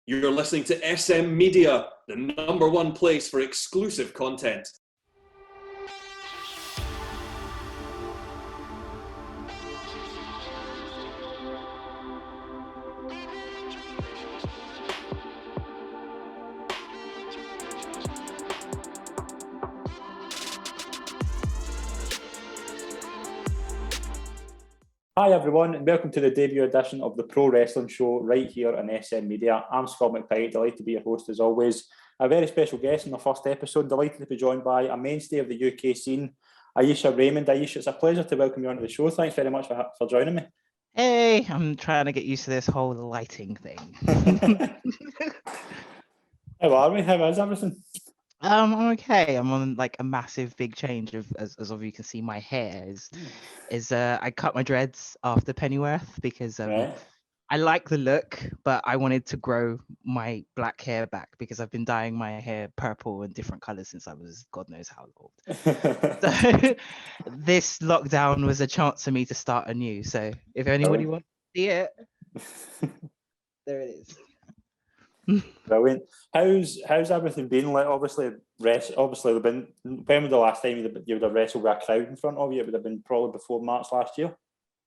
You're listening to SM Media, the #1 place for exclusive content. Hi everyone, and welcome to the debut edition of the Pro Wrestling Show right here on SM Media. I'm Scott McPike, delighted to be your host as always. A very special guest in the first episode, delighted to be joined by a mainstay of the UK scene, Ayesha Raymond. Ayesha, it's a pleasure to welcome you onto the show. Thanks very much for joining me. Hey, I'm trying to get used to this whole lighting thing. How are we? How is everything? I'm okay. I'm on like a massive big change of as you can see, my hair is I cut my dreads after Pennyworth because Right. I like the look, but I wanted to grow my black hair back because I've been dyeing my hair purple and different colors since I was God knows how old. So this lockdown was a chance for me to start anew. So if anybody wants to see it, there it is. Brilliant. How's everything been? Like obviously they've been. When was the last time you would have wrestled with a crowd in front of you? It would have been probably before March last year.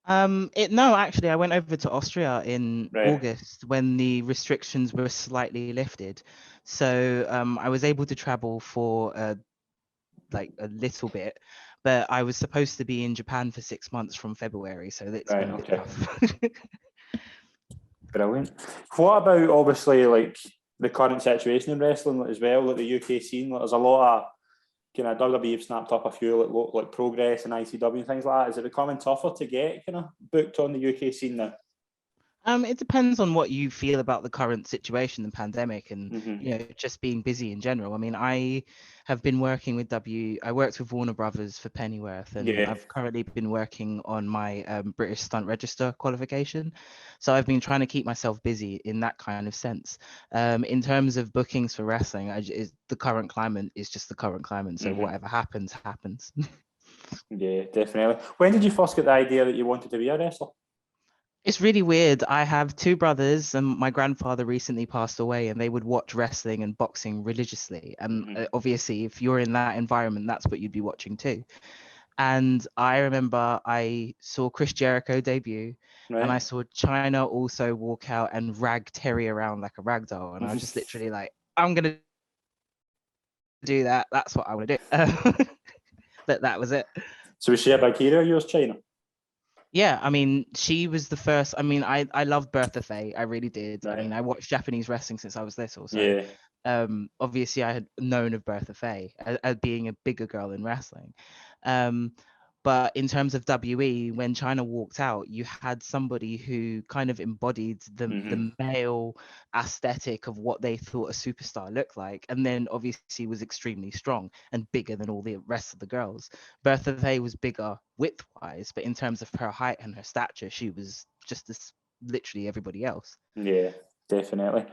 No, actually, I went over to Austria in Right. August when the restrictions were slightly lifted. So I was able to travel for like a little bit, but I was supposed to be in Japan for 6 months from February, so it's been a bit tough. Brilliant. What about obviously like the current situation in wrestling as well, like the UK scene? Like, there's a lot of kind of WWE have snapped up a few like Progress and ICW and things like that. Is it becoming tougher to get kind of booked on the UK scene now? It depends on what you feel about the current situation, the pandemic, and just being busy in general. I mean, I have been working with I worked with Warner Brothers for Pennyworth, and I've currently been working on my British Stunt Register qualification. So I've been trying to keep myself busy in that kind of sense. In terms of bookings for wrestling, the current climate is just the current climate. So whatever happens, happens. Yeah, definitely. When did you first get the idea that you wanted to be a wrestler? It's really weird. I have two brothers, and my grandfather recently passed away, and they would watch wrestling and boxing religiously. And obviously, if you're in that environment, that's what you'd be watching too. And I remember I saw Chris Jericho debut, and I saw China also walk out and rag Terry around like a rag doll. And I was just literally like, I'm going to do that. That's what I want to do. But that was it. So was she a big hero of yours, China? Yeah, I mean, she was the first. I mean, I loved Bertha Faye. I really did. Right. I mean, I watched Japanese wrestling since I was little. So, obviously, I had known of Bertha Faye as being a bigger girl in wrestling. But in terms of WE, when China walked out, you had somebody who kind of embodied the male aesthetic of what they thought a superstar looked like, and then obviously was extremely strong and bigger than all the rest of the girls. Bertha Faye was bigger width-wise, but in terms of her height and her stature, she was just as literally everybody else. Yeah, definitely.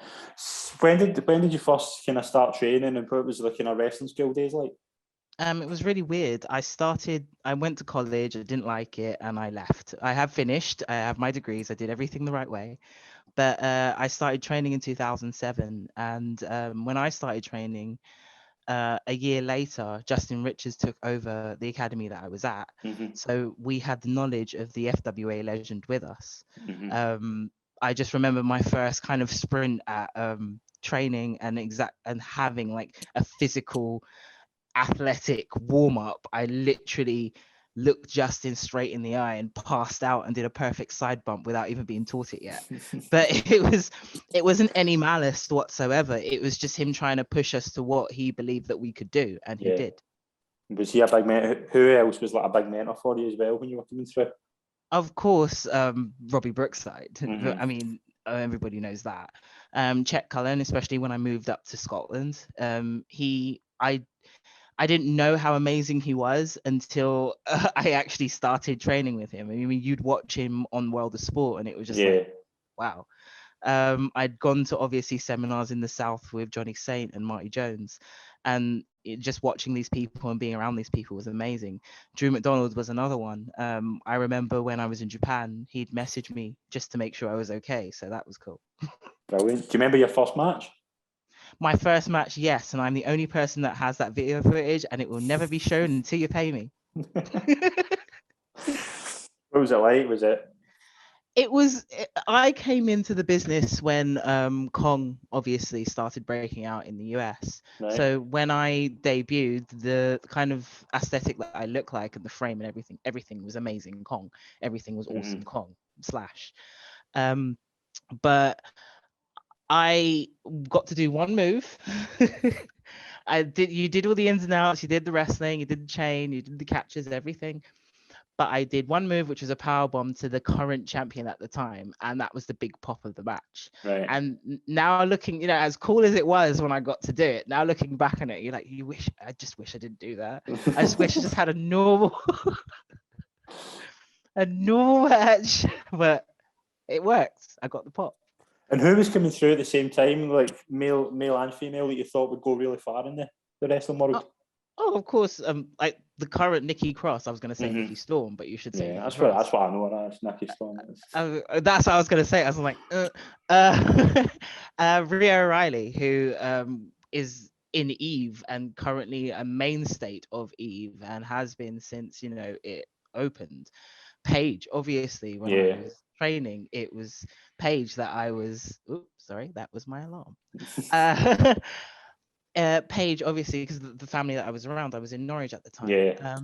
When did you first kind of start training, and what was the kind of wrestling school days like? It was really weird. I went to college, I didn't like it, and I left. I have finished, I have my degrees, I did everything the right way. But I started training in 2007. And when I started training, a year later, Justin Richards took over the academy that I was at. So we had the knowledge of the FWA legend with us. I just remember my first kind of sprint at training and having like a physical athletic warm-up. I literally looked Justin straight in the eye and passed out and did a perfect side bump without even being taught it yet. But it wasn't any malice whatsoever. It was just him trying to push us to what he believed that we could do, and he did. Was he a big mentor? Who else was like a big mentor for you as well when you were coming through? Of course, Robbie Brookside. I mean, everybody knows that. Chet Cullen, especially when I moved up to Scotland. I didn't know how amazing he was until I actually started training with him. I mean, you'd watch him on World of Sport, and it was just like, wow. I'd gone to obviously seminars in the South with Johnny Saint and Marty Jones, and just watching these people and being around these people was amazing. Drew McDonald was another one. I remember when I was in Japan, he'd message me just to make sure I was okay, so that was cool. Brilliant. Do you remember your first match? My first match, yes, and I'm the only person that has that video footage, and it will never be shown until you pay me. What was it like? Was it? I came into the business when Kong obviously started breaking out in the US. Right. So when I debuted, the kind of aesthetic that I look like and the frame and everything was amazing Kong. Everything was awesome Kong slash. But I got to do one move. You did all the ins and outs, you did the wrestling, you did the chain, you did the catches, everything. But I did one move, which was a power bomb to the current champion at the time, and that was the big pop of the match. Right. And now looking, as cool as it was when I got to do it, now looking back on it, you're like, I just wish I didn't do that. I just wish I just had a normal match, but it worked. I got the pop. And who was coming through at the same time, like male and female, that you thought would go really far in the wrestling world? Oh, of course. Like the current Nikki Cross, I was going to say Nikki Storm, but you should say that's what I know. That's Nikki Storm. That's what I was going to say. I was like, Rhea O'Reilly, who is in Eve and currently a mainstay of Eve and has been since it opened. Paige, obviously, when I was training, it was Paige that I was. Oops, sorry, that was my alarm. Paige, obviously, because the family that I was around, I was in Norwich at the time. Yeah.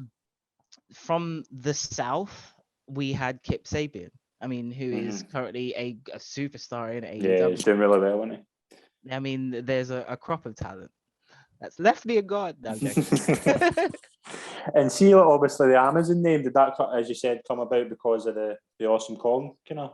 From the South, we had Kip Sabian. I mean, who is currently a superstar in AEW. Yeah, he's doing really well, isn't he? I mean, there's a crop of talent that's left me a god. No, I'm joking. And see, obviously, the Amazon name, did that, as you said, come about because of the Awesome Kong kind of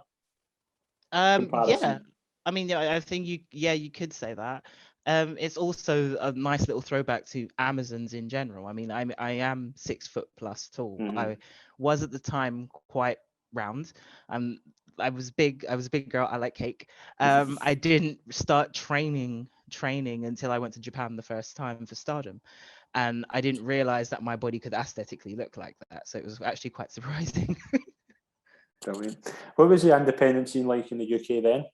comparison? Yeah. I mean, I think you could say that. It's also a nice little throwback to Amazons in general. I mean, I am 6 foot plus tall. I was at the time quite round. I was big. I was a big girl. I like cake. I didn't start training until I went to Japan the first time for Stardom, and I didn't realize that my body could aesthetically look like that. So it was actually quite surprising. Brilliant. What was the independent scene like in the UK then?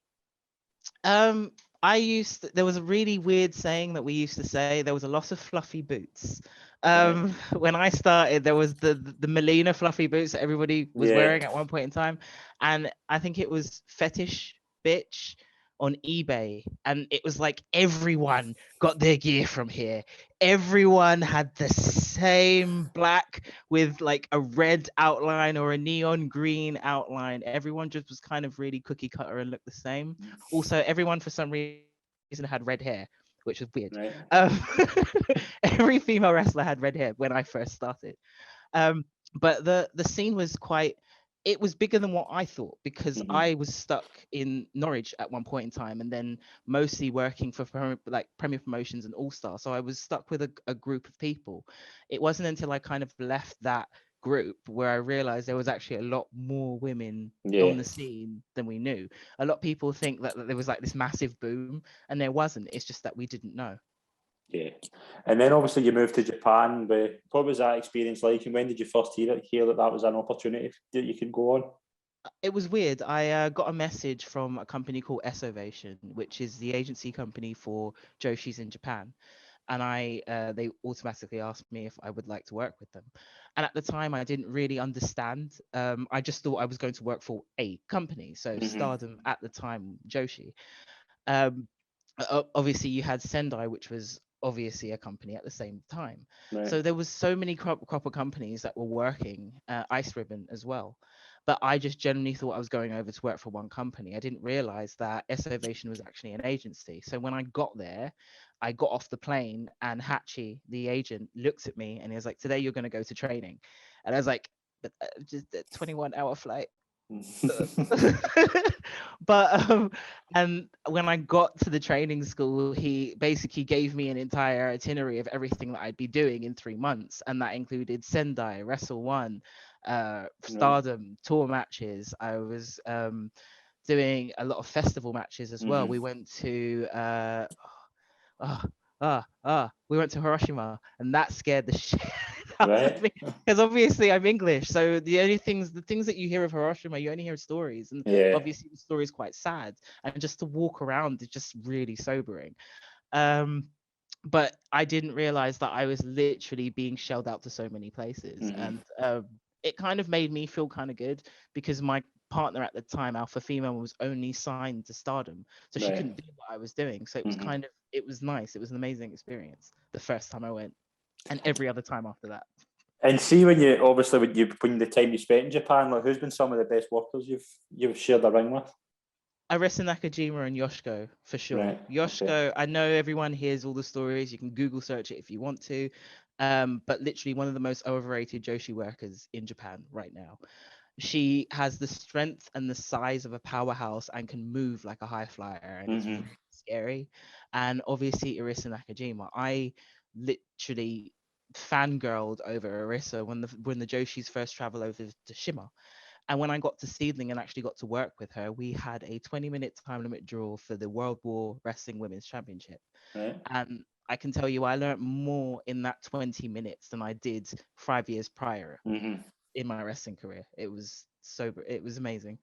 There was a really weird saying that we used to say. There was a lot of fluffy boots. When I started, there was the Melina fluffy boots that everybody was wearing at one point in time, and I think it was Fetish Bitch on eBay, and it was like everyone got their gear from here. Everyone had the same black with like a red outline or a neon green outline. Everyone just was kind of really cookie cutter and looked the same. Also, everyone for some reason had red hair, which was weird. Right. Every female wrestler had red hair when I first started. But the scene was it was bigger than what I thought, because I was stuck in Norwich at one point in time, and then mostly working for Premier Promotions and All Star. So I was stuck with a group of people. It wasn't until I kind of left that group where I realized there was actually a lot more women on the scene than we knew. A lot of people think that there was like this massive boom, and there wasn't. It's just that we didn't know. Yeah. And then obviously you moved to Japan. But what was that experience like, and when did you first hear that was an opportunity that you could go on? It was weird. I got a message from a company called S-Ovation, which is the agency company for Joshis in Japan. And they automatically asked me if I would like to work with them. And at the time, I didn't really understand. I just thought I was going to work for a company. So Stardom at the time, Joshi. Obviously, you had Sendai, which was obviously a company at the same time. Right. So there was so many crop of companies that were working, Ice Ribbon as well. But I just generally thought I was going over to work for one company. I didn't realize that S-Ovation was actually an agency. So when I got there, I got off the plane, and Hachi, the agent, looked at me and he was like, "Today you're going to go to training." And I was like, "But just a 21-hour flight." But and when I got to the training school, he basically gave me an entire itinerary of everything that I'd be doing in 3 months, and that included Sendai, Wrestle One, Stardom, tour matches. I was doing a lot of festival matches as well. We went to we went to Hiroshima, and that scared the shit out of me, because obviously I'm English. So the things that you hear of Hiroshima, you only hear stories, and obviously the story is quite sad. And just to walk around is just really sobering. But I didn't realize that I was literally being shelled out to so many places, and it kind of made me feel kind of good, because my partner at the time, Alpha Female, was only signed to Stardom, so she couldn't do what I was doing. So it was it was nice. It was an amazing experience the first time I went, and every other time after that. And see, when you obviously when the time you spent in Japan, like, who's been some of the best workers you've shared the ring with? Arisa Nakajima and Yoshiko, for sure. Yoshiko, I know everyone hears all the stories. You can Google search it if you want to. But literally one of the most overrated Joshi workers in Japan right now. She has the strength and the size of a powerhouse and can move like a high flyer, and it's really scary. And obviously Arisa Nakajima, I literally fangirled over Arisa when the Joshis first travel over to Shima. And when I got to Seedling and actually got to work with her, we had a 20-minute time limit draw for the World War Wrestling Women's Championship. And I can tell you, I learned more in that 20 minutes than I did 5 years prior in my wrestling career. It was amazing.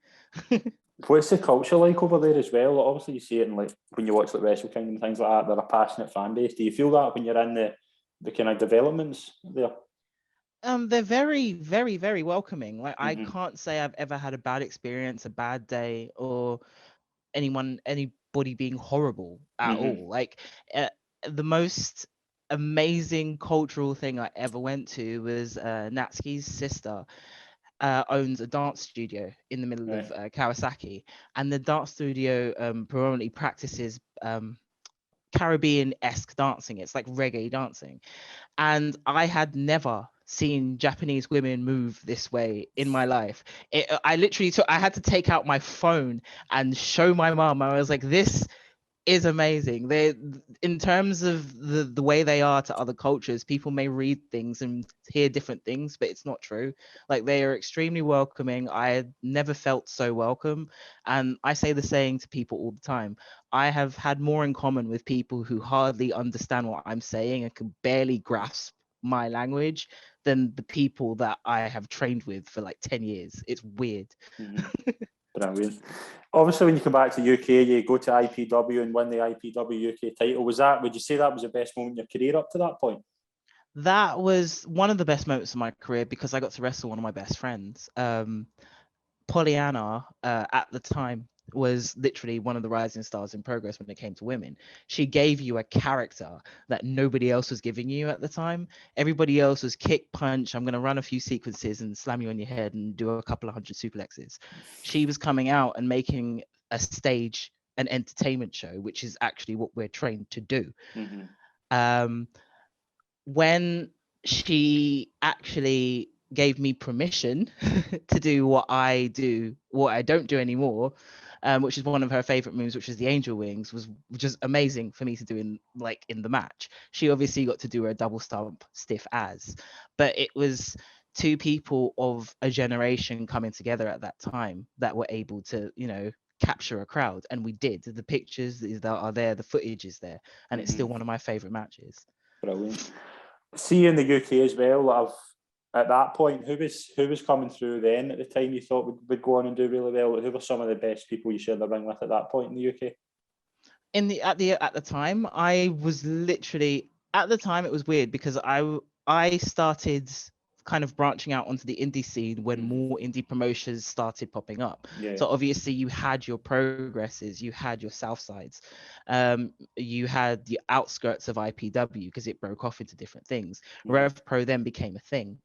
What's the culture like over there as well? Like, obviously, you see it in, like, when you watch like Wrestle Kingdom and things like that. They're a passionate fan base. Do you feel that when you're in the kind of developments there? They're very, very, very welcoming. Like, I can't say I've ever had a bad experience, a bad day, or anybody being horrible at all. Like, the most amazing cultural thing I ever went to was Natsuki's sister owns a dance studio in the middle of Kawasaki, and the dance studio predominantly practices Caribbean-esque dancing. It's like reggae dancing. And I had never seen Japanese women move this way in my life. I had to take out my phone and show my mom. I was like, this is amazing. They, in terms of the way they are to other cultures, people may read things and hear different things, but it's not true. Like, they are extremely welcoming. I had never felt so welcome. And I say the saying to people all the time, I have had more in common with people who hardly understand what I'm saying and can barely grasp my language than the people that I have trained with for like 10 years. It's weird. Brilliant. Obviously, when you come back to UK, you go to IPW and win the IPW UK title. Would you say that was the best moment in your career up to that point? That was one of the best moments of my career, because I got to wrestle one of my best friends. Pollyanna, at the time, was literally one of the rising stars in progress when it came to women. She gave you a character that nobody else was giving you at the time. Everybody else was kick, punch, I'm going to run a few sequences and slam you on your head and do a couple of hundred suplexes. She was coming out and making a stage, an entertainment show, which is actually what we're trained to do. When she actually gave me permission to do what I don't do anymore, which is one of her favorite moves, which is the angel wings, was just amazing for me to do in the match. She obviously got to do her double stomp stiff as, but it was two people of a generation coming together at that time that were able to, capture a crowd, and we did. The pictures that are there, the footage is there, and it's still one of my favorite matches. Brilliant. See, in the UK as well, at that point, who was coming through then at the time you thought would go on and do really well? Who were some of the best people you shared the ring with at that point in the UK? At the time, I was literally, at the time it was weird, because I started kind of branching out onto the indie scene when more indie promotions started popping up. So obviously you had your progresses, you had your south sides, you had the outskirts of IPW, because it broke off into different things. Rev Pro then became a thing.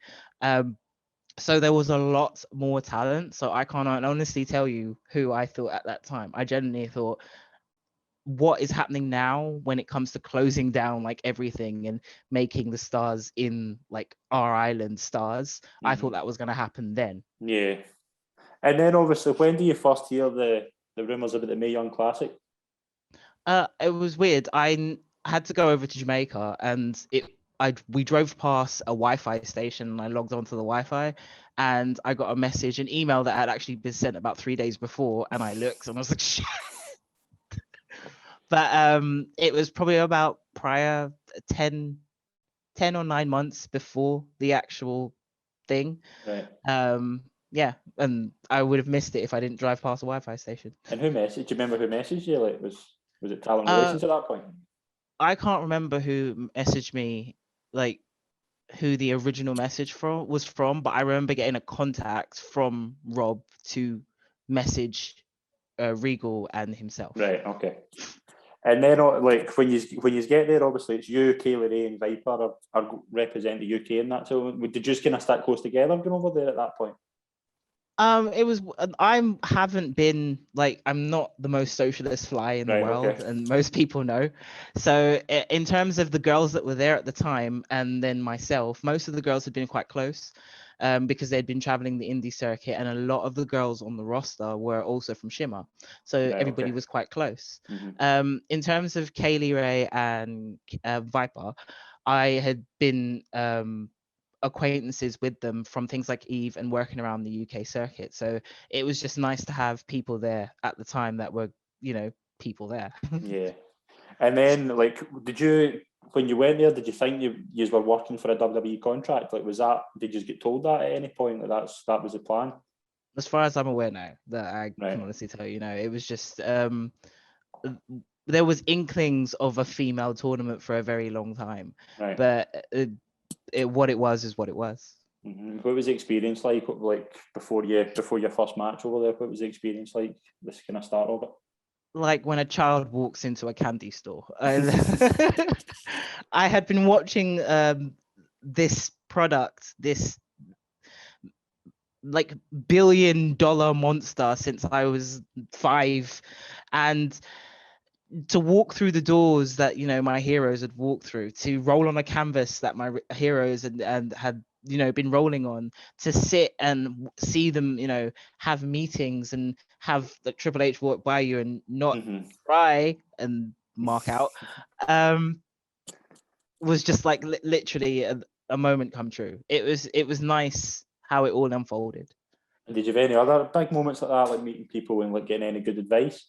So there was a lot more talent. So I can't honestly tell you who I thought at that time. I genuinely thought, what is happening now when it comes to closing down like everything and making the stars in like our island stars, I thought that was going to happen then. And then obviously, when do you first hear the rumors about the Mae Young Classic? It was weird. I had to go over to Jamaica, and we drove past a Wi-Fi station, and I logged onto the Wi-Fi, and I got a message, an email that had actually been sent about 3 days before, and I looked and I was like, shit. But it was probably about prior 10 or 9 months before the actual thing. Right. Yeah, and I would have missed it if I didn't drive past a Wi-Fi station. And who messaged? Do you remember who messaged you? Like, was it talent Uh, relations at that point? I can't remember who messaged me, like who the original message was from, but I remember getting a contact from Rob to message Regal and himself. Right. Okay. And then, like when you get there, obviously it's you, Kaylee Ray, and Viper are representing the UK in that. So did you just kind of start close together going over there at that point? It was. Haven't been like I'm not the most socialist fly in the world, okay. and most people know. So in terms of the girls that were there at the time, and then myself, most of the girls had been quite close, because they'd been traveling the indie circuit, and a lot of the girls on the roster were also from Shimmer, so everybody was quite close. Mm-hmm. In terms of Kaylee Ray and Viper, I had been acquaintances with them from things like Eve and working around the UK circuit. So it was just nice to have people there at the time that were, people there. Yeah. And then, like, when you went there, did you think you were working for a WWE contract? Like, did you get told that at any point that was the plan? As far as I'm aware now, that I Right. can honestly tell you, it was just there was inklings of a female tournament for a very long time, Right. but what it was is what it was. Mm-hmm. What was the experience like before your first match over there? What was the experience like, this kind of start of it? Like when a child walks into a candy store. I had been watching this product, this like $1 billion monster since I was 5, and to walk through the doors that my heroes had walked through, to roll on a canvas that my heroes and had been rolling on, to sit and see them have meetings and have the Triple H walk by you and not cry and mark out, was just like literally a moment come true. It was nice how it all unfolded. Did you have any other big moments like that, like meeting people and like getting any good advice?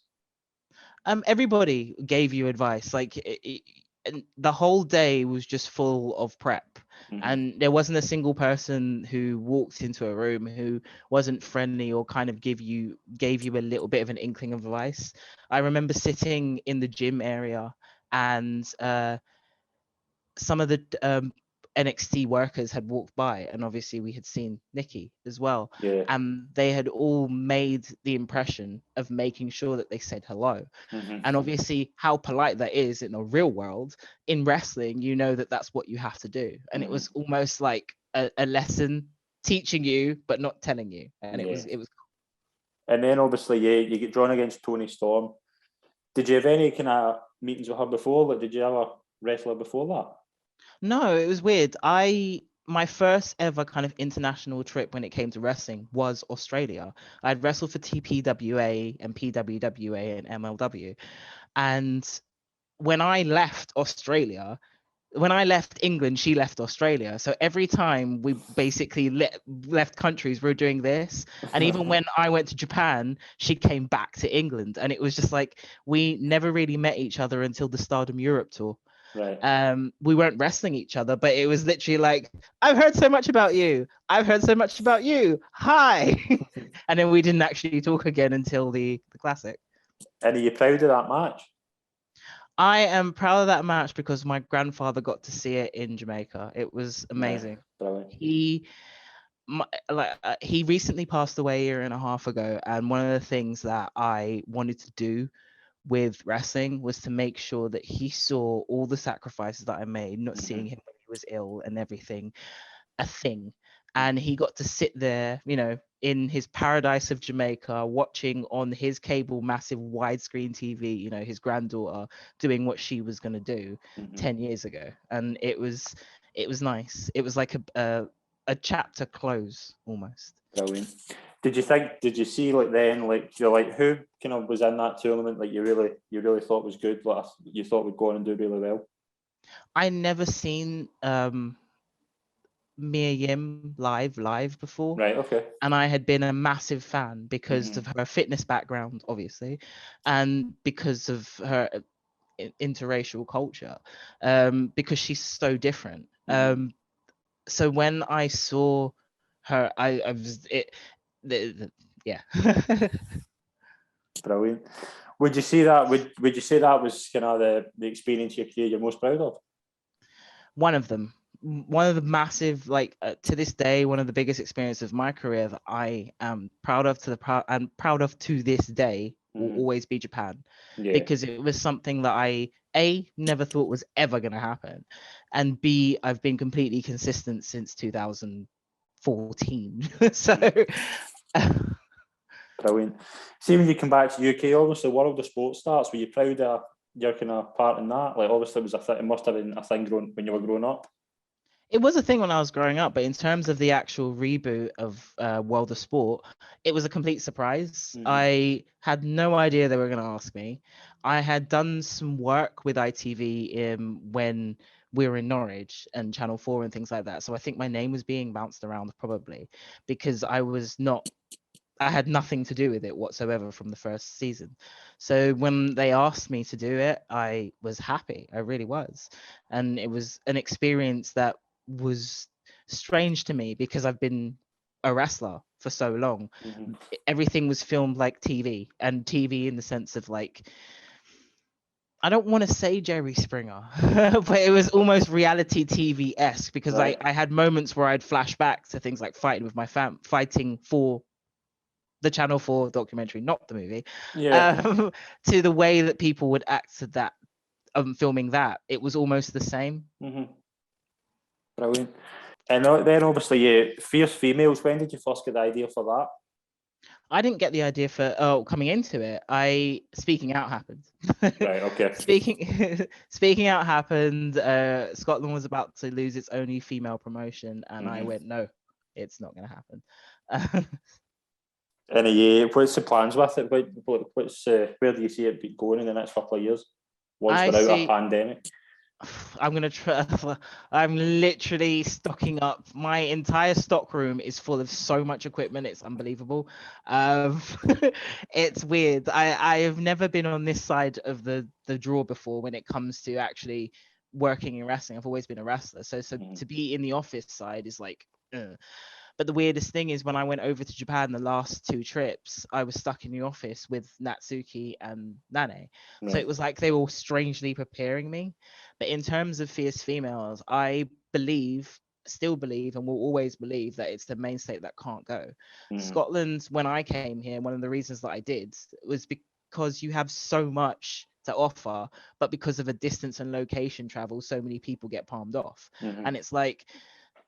Everybody gave you advice. Like and the whole day was just full of prep, and there wasn't a single person who walked into a room who wasn't friendly or kind of gave you a little bit of an inkling of advice. I remember sitting in the gym area, and some of the NXT workers had walked by, and obviously we had seen Nikki as well. Yeah. And they had all made the impression of making sure that they said hello. And obviously how polite that is in a real world, in wrestling, that's what you have to do. And it was almost like a lesson teaching you, but not telling you. And it was cool. And then obviously, you get drawn against Toni Storm. Did you have any kind of meetings with her before? Like, did you ever wrestle her before that? No, it was weird. My first ever kind of international trip when it came to wrestling was Australia. I'd wrestled for TPWA and PWWA and MLW. And when I left England, she left Australia. So every time we basically left countries, we were doing this. And even when I went to Japan, she came back to England. And it was just like, we never really met each other until the Stardom Europe tour. Right. We weren't wrestling each other, but it was literally like, I've heard so much about you. I've heard so much about you. Hi. And then we didn't actually talk again until the classic. And are you proud of that match? I am proud of that match because my grandfather got to see it in Jamaica. It was amazing. Yeah, he recently passed away a year and a half ago, and one of the things that I wanted to do with wrestling was to make sure that he saw all the sacrifices that I made, not seeing him when he was ill and everything, a thing. And he got to sit there, in his paradise of Jamaica, watching on his cable massive widescreen TV, his granddaughter doing what she was going to do 10 years ago. And it was nice. It was like a chapter close almost. Brilliant. Did you see like then, like you're like, who kind of was in that tournament like you really thought was good, like you thought would go on and do really well? I never seen Mia Yim live before. Right, okay. And I had been a massive fan because of her fitness background, obviously, and because of her interracial culture, because she's so different. So when I saw her, I was yeah. Brilliant. Would you say that was kind of the experience of your career you're most proud of? One of them. One of the massive, to this day, one of the biggest experiences of my career that I am proud of to this day will always be Japan, because it was something that I never thought was ever going to happen, and B, I've been completely consistent since 2014. So Brilliant. See, when you come back to UK, obviously, World of Sport starts. Were you proud of your kind of part in that? Like, obviously, it must have been a thing when you were growing up. It was a thing when I was growing up, but in terms of the actual reboot of World of Sport, it was a complete surprise. I had no idea they were going to ask me. I had done some work with ITV when we were in Norwich and Channel 4 and things like that. So I think my name was being bounced around probably because I had nothing to do with it whatsoever from the first season. So when they asked me to do it, I was happy. I really was. And it was an experience that was strange to me because I've been a wrestler for so long. Everything was filmed like TV, and TV in the sense of I don't want to say Jerry Springer, but it was almost reality TV-esque because I had moments where I'd flash back to things like fighting with my fighting for the Channel 4 documentary, not the movie, to the way that people would act to that, filming that. It was almost the same. Brilliant. And then obviously, Fierce Females, when did you first get the idea for that? I didn't get the idea for coming into it. Speaking Out happened. Right, okay. Speaking Out happened. Scotland was about to lose its only female promotion, and I went, no, it's not going to happen. And what's the plans with it? Where do you see it going in the next couple of years? Once we're out of a pandemic. I'm gonna try. I'm literally stocking up. My entire stock room is full of so much equipment. It's unbelievable. It's weird. I have never been on this side of the draw before when it comes to actually working in wrestling. I've always been a wrestler, so to be in the office side is like. But the weirdest thing is when I went over to Japan the last 2 trips, I was stuck in the office with Natsuki and Nane. So it was like they were strangely preparing me. But in terms of Fierce Females, I still believe, and will always believe that it's the mainstay that can't go. Scotland, when I came here, one of the reasons that I did was because you have so much to offer, but because of a distance and location travel, so many people get palmed off. And it's like,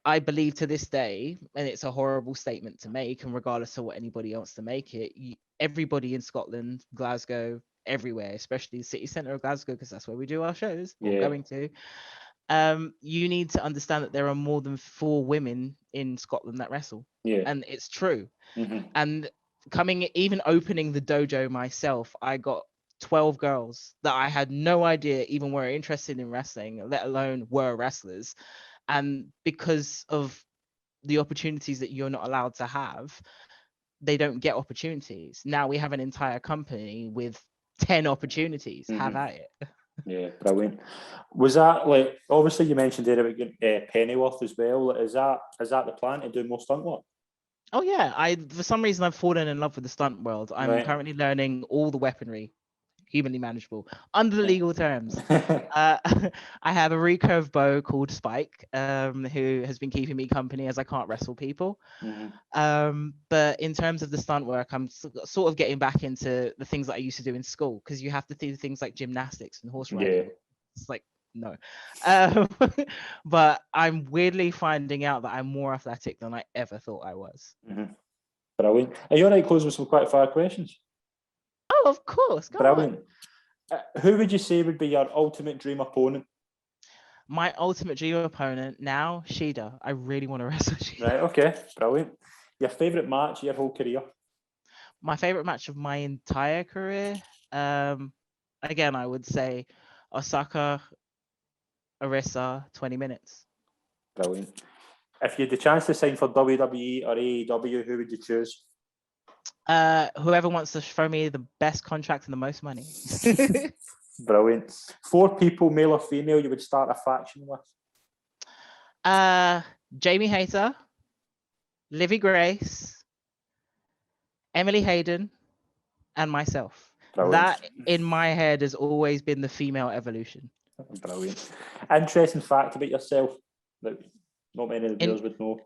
I believe to this day, and it's a horrible statement to make, and regardless of what anybody else to make it, everybody in Scotland, Glasgow, everywhere, especially the city centre of Glasgow, because that's where we do our shows, or going to, you need to understand that there are more than 4 women in Scotland that wrestle. And it's true. And even opening the dojo myself, I got 12 girls that I had no idea even were interested in wrestling, let alone were wrestlers. And because of the opportunities that you're not allowed to have, they don't get opportunities. Now we have an entire company with 10 opportunities. Have at it. Yeah, brilliant. Was that obviously you mentioned there about Pennyworth as well? Is that the plan to do more stunt work? Oh yeah, for some reason I've fallen in love with the stunt world. I'm currently learning all the weaponry, humanly manageable, under the legal terms. I have a recurve bow called Spike, who has been keeping me company as I can't wrestle people. But in terms of the stunt work, I'm sort of getting back into the things that I used to do in school, because you have to do things like gymnastics and horse riding. It's like, no. But I'm weirdly finding out that I'm more athletic than I ever thought I was. Brilliant. Are you all right close with some quick fire questions? Oh, of course. Brilliant. Who would you say would be your ultimate dream opponent? My ultimate dream opponent now, Shida. I really want to wrestle Shida. Right, okay. Brilliant. Your favourite match of your whole career? My favourite match of my entire career? Again, I would say Osaka, Arisa, 20 minutes. Brilliant. If you had the chance to sign for WWE or AEW, who would you choose? Whoever wants to throw me the best contract and the most money. Brilliant. 4 people, male or female, you would start a faction with? Jamie Hayter, Livy Grace, Emily Hayden, and myself. Brilliant. That in my head has always been the female evolution. Brilliant. Interesting fact about yourself that not many of the viewers would know.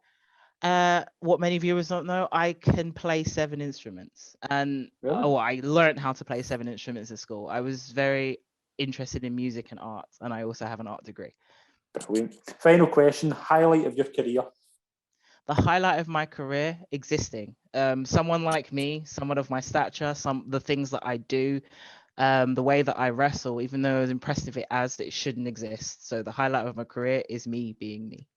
What many viewers don't know, I can play 7 instruments, and Really? I learned how to play 7 instruments at school. I was very interested in music and art, and I also have an art degree. Brilliant. Final question, highlight of your career? The highlight of my career, existing. Someone like me, someone of my stature, the things that I do, the way that I wrestle, even though as impressive it shouldn't exist. So the highlight of my career is me being me.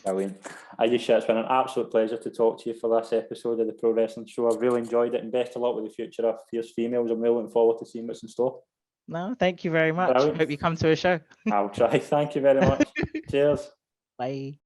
Brilliant. Ayesha, it's been an absolute pleasure to talk to you for this episode of the Pro Wrestling Show. I've really enjoyed it, and best of luck with the future of Fierce Females. I'm really looking forward to seeing what's in store. No, thank you very much. Brilliant. Hope you come to a show. I'll try. Thank you very much. Cheers. Bye.